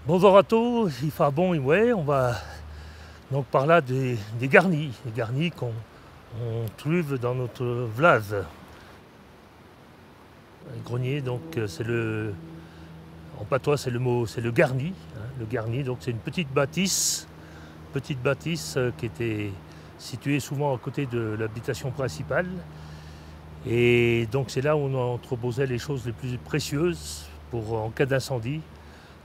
Bonjour à tous, il fait bon, ouais, on va donc par là des garnis qu'on trouve dans notre vlase. Le grenier, donc c'est en patois c'est le mot, c'est le garni. Le garni, donc c'est une petite bâtisse qui était située souvent à côté de l'habitation principale. Et donc c'est là où on entreposait les choses les plus précieuses en cas d'incendie.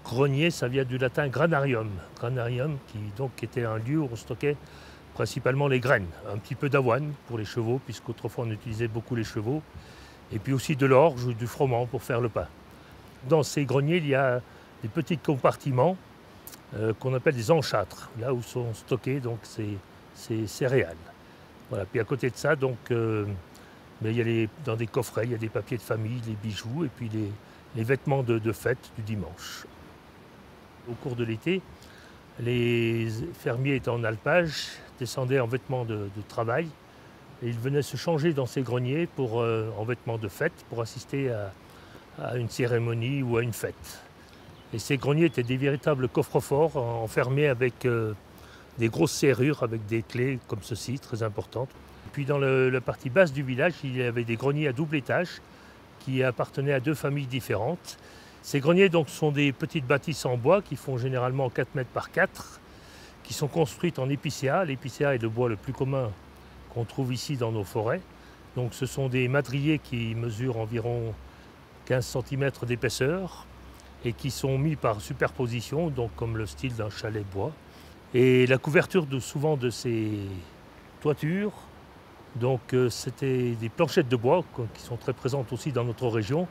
Grenier, ça vient du latin granarium. Granarium qui donc était un lieu où on stockait principalement les graines. Un petit peu d'avoine pour les chevaux, puisqu'autrefois on utilisait beaucoup les chevaux. Et puis aussi de l'orge ou du froment pour faire le pain. Dans ces greniers, il y a des petits compartiments qu'on appelle des enchâtres, là où sont stockés donc ces céréales. Voilà. Puis à côté de ça, donc, il y a dans des coffrets, il y a des papiers de famille, les bijoux et puis les vêtements de fête du dimanche. Au cours de l'été, les fermiers étant en alpage descendaient en vêtements de travail et ils venaient se changer dans ces greniers en vêtements de fête pour assister à une cérémonie ou à une fête. Et ces greniers étaient des véritables coffres-forts enfermés avec des grosses serrures avec des clés comme ceci, très importantes. Puis dans la partie basse du village, il y avait des greniers à double étage qui appartenaient à deux familles différentes. Ces greniers donc, sont des petites bâtisses en bois qui font généralement 4 mètres par 4, qui sont construites en épicéa. L'épicéa est le bois le plus commun qu'on trouve ici dans nos forêts. Donc ce sont des madriers qui mesurent environ 15 cm d'épaisseur et qui sont mis par superposition, donc comme le style d'un chalet bois. Et la couverture souvent de ces toitures, c'était des planchettes de bois qui sont très présentes aussi dans notre région,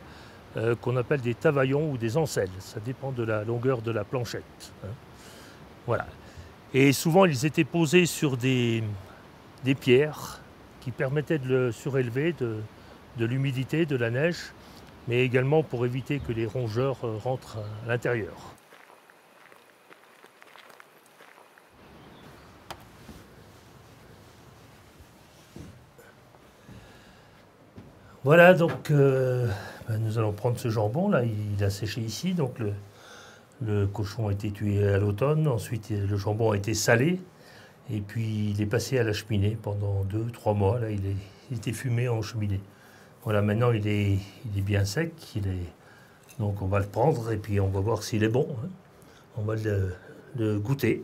qu'on appelle des tavaillons ou des ancelles. Ça dépend de la longueur de la planchette. Voilà. Et souvent, ils étaient posés sur des pierres qui permettaient de le surélever de l'humidité, de la neige, mais également pour éviter que les rongeurs rentrent à l'intérieur. Voilà, donc nous allons prendre ce jambon là, il a séché ici, donc le cochon a été tué à l'automne, ensuite le jambon a été salé, et puis il est passé à la cheminée pendant 2-3 mois, là il était fumé en cheminée. Voilà, maintenant il est bien sec, donc on va le prendre et puis on va voir s'il est bon, hein. On va le goûter.